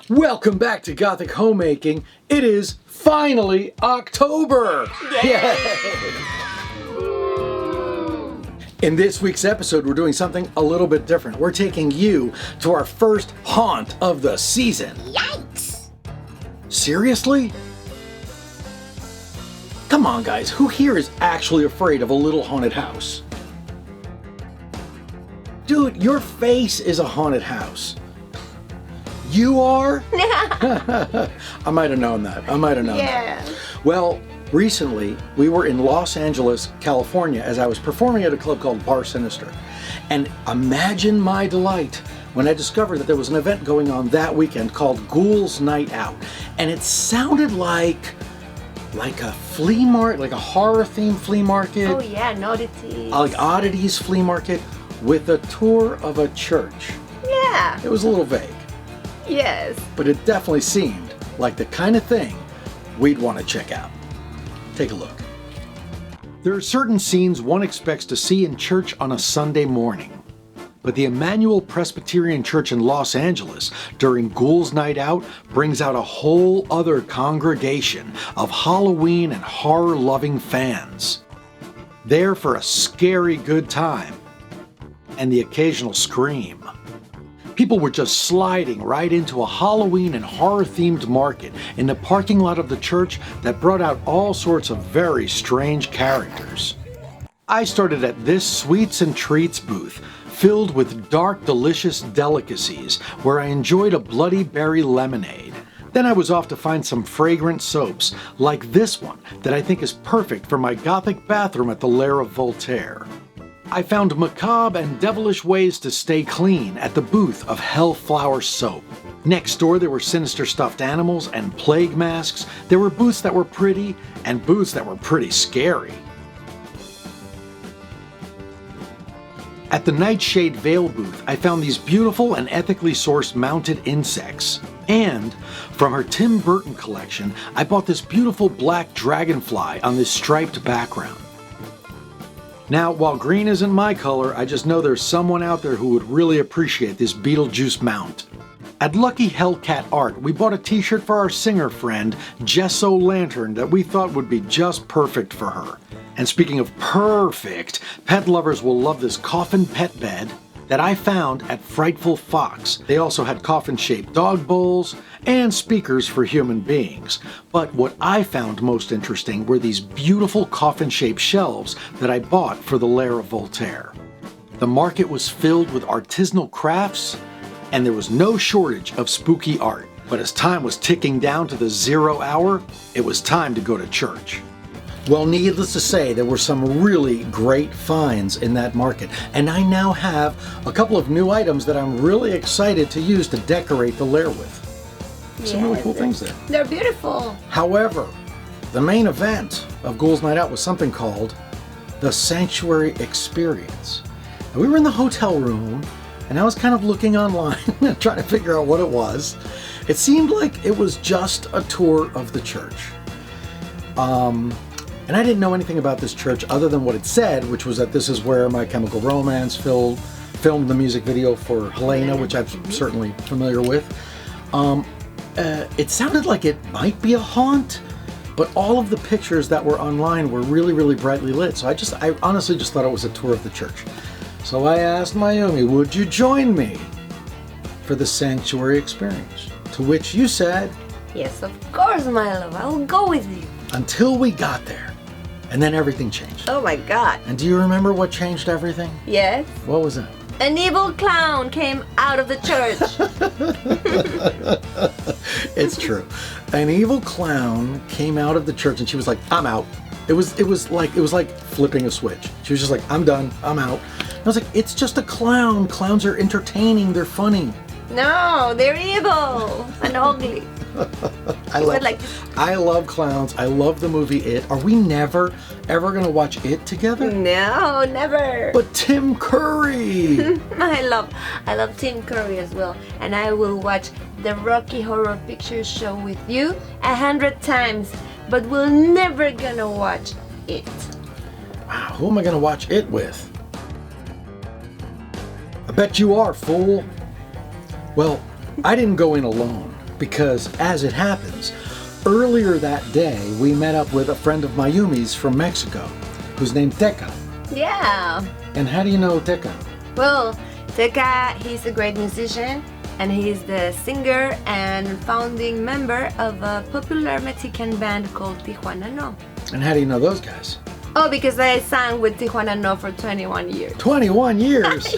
Welcome back to Gothic Homemaking. It is finally October! Yay! In this week's episode, we're doing something a little bit different. We're taking you to our first haunt of the season. Yikes! Seriously? Come on, guys. Who here is actually afraid of a little haunted house? Dude, your face is a haunted house. You are? I might have known that. Yeah. Well, recently we were in Los Angeles, California, as I was performing at a club called Bar Sinister. And imagine my delight when I discovered that there was an event going on that weekend called Ghouls Night Out. And it sounded like a flea market, like a horror-themed flea market. Oh yeah, oddities. Like oddities flea market with a tour of a church. Yeah. It was a little vague. Yes. But it definitely seemed like the kind of thing we'd want to check out. Take a look. There are certain scenes one expects to see in church on a Sunday morning. But the Emmanuel Presbyterian Church in Los Angeles during Ghouls Night Out brings out a whole other congregation of Halloween and horror-loving fans. There for a scary good time and the occasional scream. People were just sliding right into a Halloween and horror-themed market in the parking lot of the church that brought out all sorts of very strange characters. I started at this sweets and treats booth, filled with dark, delicious delicacies, where I enjoyed a Bloody Berry lemonade. Then I was off to find some fragrant soaps, like this one that I think is perfect for my Gothic bathroom at the Lair of Voltaire. I found macabre and devilish ways to stay clean at the booth of Hellflower Soap. Next door there were sinister stuffed animals and plague masks. There were booths that were pretty and booths that were pretty scary. At the Nightshade Veil booth, I found these beautiful and ethically sourced mounted insects. And from her Tim Burton collection, I bought this beautiful black dragonfly on this striped background. Now, while green isn't my color, I just know there's someone out there who would really appreciate this Beetlejuice mount. At Lucky Hellcat Art, we bought a t-shirt for our singer friend, Gesso Lantern, that we thought would be just perfect for her. And speaking of perfect, pet lovers will love this coffin pet bed that I found at Frightful Fox. They also had coffin-shaped dog bowls and speakers for human beings. But what I found most interesting were these beautiful coffin-shaped shelves that I bought for the Lair of Voltaire. The market was filled with artisanal crafts, and there was no shortage of spooky art. But as time was ticking down to the 0 hour, it was time to go to church. Well, needless to say, there were some really great finds in that market, and I now have a couple of new items that I'm really excited to use to decorate the lair with. Some really cool things there. They're beautiful. However, the main event of Ghouls Night Out was something called the Sanctuary Experience. And we were in the hotel room, and I was kind of looking online trying to figure out what it was. It seemed like it was just a tour of the church. And I didn't know anything about this church other than what it said, which was that this is where My Chemical Romance filmed the music video for Helena, which I'm certainly familiar with. It sounded like it might be a haunt, but all of the pictures that were online were really, really brightly lit. So I honestly just thought it was a tour of the church. So I asked Mayumi, would you join me for the Sanctuary Experience? To which you said, Yes, of course, my love. I will go with you. Until we got there. And then everything changed. Oh my God. And do you remember what changed everything? Yes. What was that? An evil clown came out of the church. It's true. An evil clown came out of the church and she was like, I'm out. It was like flipping a switch. She was just like, I'm done. I'm out. And I was like, it's just a clown. Clowns are entertaining. They're funny. No, they're evil and ugly. I love clowns. I love the movie It. Are we never, ever going to watch It together? No, never. But Tim Curry. I love Tim Curry as well. And I will watch the Rocky Horror Picture Show with you 100 times. But we're never gonna watch It. Wow, who am I gonna watch It with? I bet you are, fool. Well, I didn't go in alone. because as it happens, earlier that day we met up with a friend of Mayumi's from Mexico, who's named Teca. Yeah. And how do you know Teca? Well, Teca, he's a great musician, and he's the singer and founding member of a popular Mexican band called Tijuana No. And how do you know those guys? Oh, because I sang with Tijuana No for 21 years. 21 years?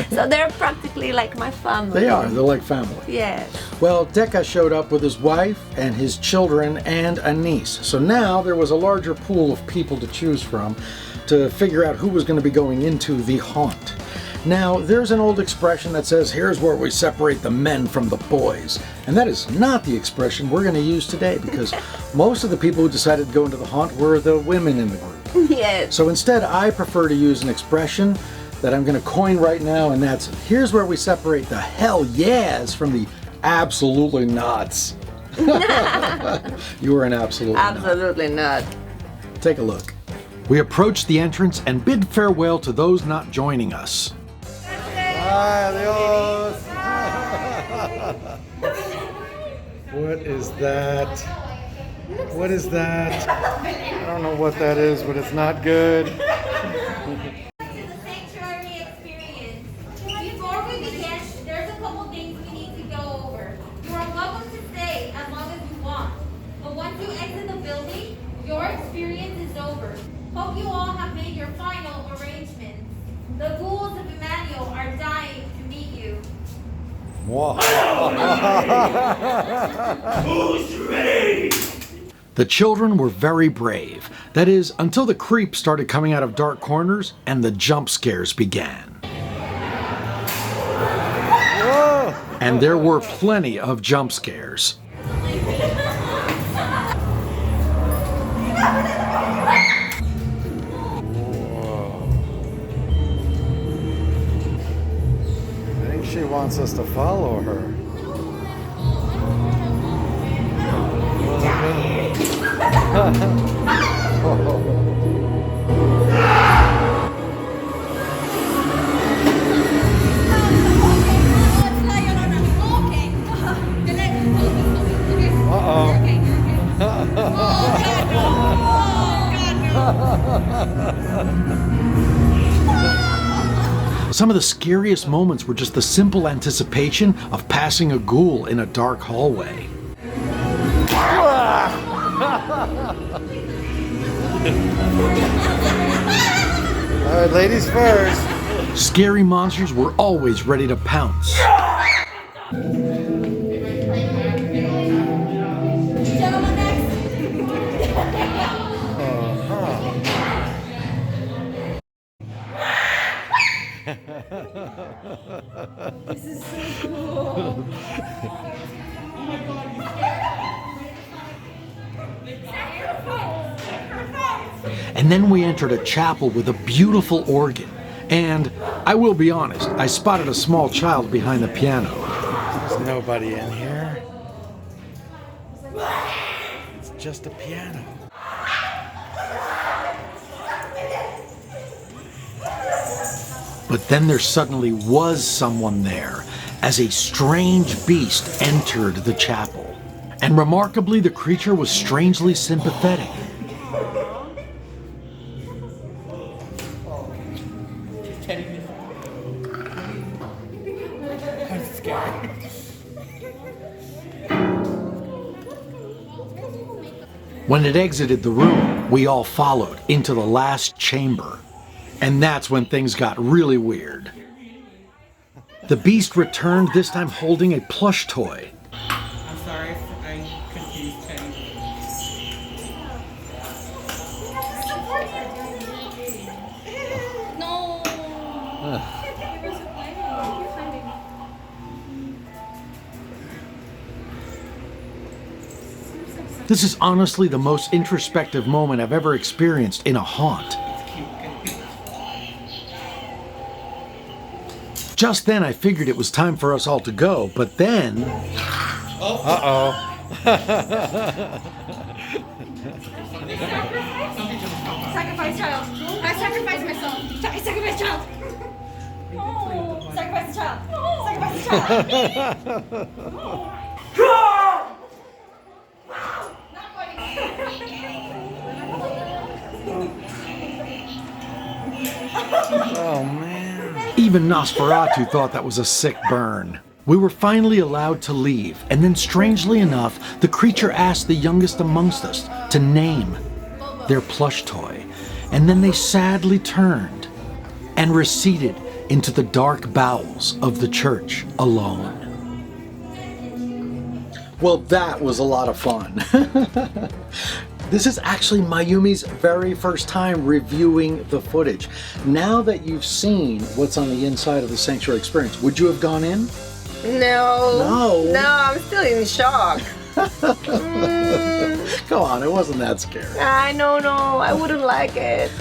So they're practically like my family. They are, they're like family. Yes. Well, Teca showed up with his wife and his children and a niece. So now there was a larger pool of people to choose from to figure out who was going to be going into the haunt. Now, there's an old expression that says, here's where we separate the men from the boys. And that is not the expression we're going to use today, because most of the people who decided to go into the haunt were the women in the group. Yes. So instead, I prefer to use an expression that I'm going to coin right now, and that's, here's where we separate the hell yeahs from the absolutely nots. You were an absolute Absolutely not. Take a look. We approach the entrance and bid farewell to those not joining us. Adios. What is that? What is that? I don't know what that is, but it's not good. This is a sanctuary experience. Before we begin, there's a couple things we need to go over. You are welcome to stay as long as you want. But once you exit the building, your experience is over. Hope you all have made your final arrangements. The ghouls of Emmanuel are dying to meet you. Who's ready? The children were very brave. That is, until the creeps started coming out of dark corners and the jump scares began. And there were plenty of jump scares. I think she wants us to follow her. Some of the scariest moments were just the simple anticipation of passing a ghoul in a dark hallway. All right, ladies first. Scary monsters were always ready to pounce. Gentlemen, next. This is so cool. And then we entered a chapel with a beautiful organ. And I will be honest, I spotted a small child behind the piano. There's nobody in here. It's just a piano. But then there suddenly was someone there as a strange beast entered the chapel. And remarkably, the creature was strangely sympathetic. When it exited the room, we all followed into the last chamber. And that's when things got really weird. The beast returned, this time holding a plush toy. I'm sorry if I confused Teddy. No. This is honestly the most introspective moment I've ever experienced in a haunt. Just then I figured it was time for us all to go, but then... Sacrifice child. I sacrifice myself. I sacrifice child. No. Sacrifice the child. Sacrifice the child. Oh, man. Even Nosferatu thought that was a sick burn. We were finally allowed to leave, and then strangely enough, the creature asked the youngest amongst us to name their plush toy, and then they sadly turned and receded into the dark bowels of the church alone. Well, that was a lot of fun. This is actually Mayumi's very first time reviewing the footage. Now that you've seen what's on the inside of the Sanctuary Experience, would you have gone in? No, I'm still in shock. Come on, it wasn't that scary. No, I wouldn't like it.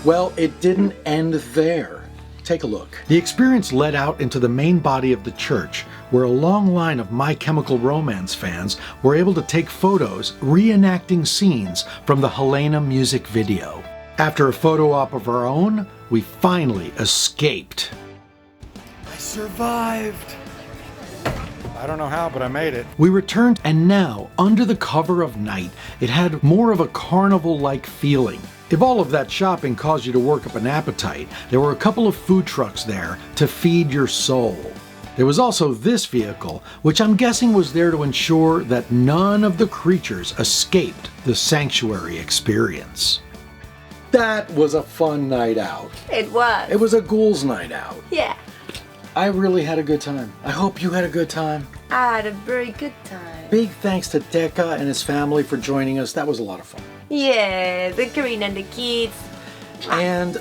Well, it didn't end there. Take a look. The experience led out into the main body of the church, where a long line of My Chemical Romance fans were able to take photos reenacting scenes from the Helena music video. After a photo op of our own, we finally escaped. I survived. I don't know how, but I made it. We returned, and now, under the cover of night, it had more of a carnival-like feeling. If all of that shopping caused you to work up an appetite, there were a couple of food trucks there to feed your soul. There was also this vehicle, which I'm guessing was there to ensure that none of the creatures escaped the Sanctuary Experience. That was a fun night out. It was. It was a Ghouls Night Out. Yeah. I really had a good time. I hope you had a good time. I had a very good time. Big thanks to Deka and his family for joining us. That was a lot of fun. Yeah, the Karina and the kids. And,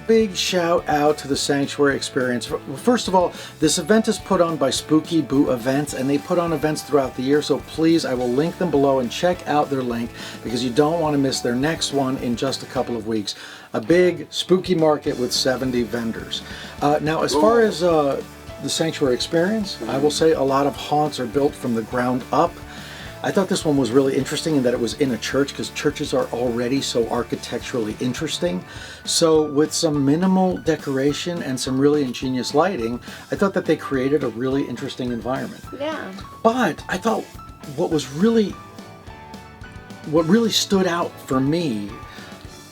big shout out to the Sanctuary Experience. First of all, this event is put on by SpooksieBoo Events, and they put on events throughout the year, so please, I will link them below and check out their link because you don't want to miss their next one in just a couple of weeks. A big spooky market with 70 vendors. Now, as far as the Sanctuary Experience, I will say a lot of haunts are built from the ground up. I thought this one was really interesting in that it was in a church, because churches are already so architecturally interesting. So with some minimal decoration and some really ingenious lighting, I thought that they created a really interesting environment. Yeah. But I thought what really stood out for me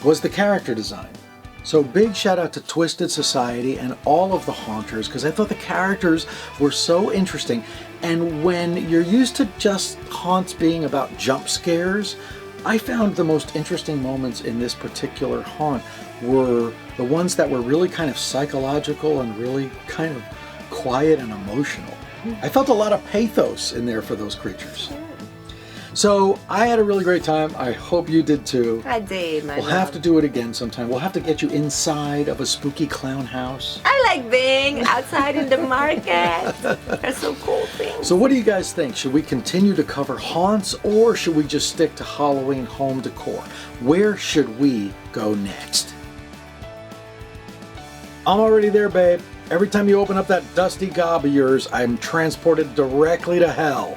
was the character design. So big shout out to Twisted Society and all of the haunters, because I thought the characters were so interesting. And when you're used to just haunts being about jump scares, I found the most interesting moments in this particular haunt were the ones that were really kind of psychological and really kind of quiet and emotional. I felt a lot of pathos in there for those creatures. So I had a really great time. I hope you did too. I did, my We'll have to do it again sometime. We'll have to get you inside of a spooky clown house. I like being outside in the market. They're so cool things. So what do you guys think? Should we continue to cover haunts, or should we just stick to Halloween home decor? Where should we go next? I'm already there, babe. Every time you open up that dusty gob of yours, I'm transported directly to hell.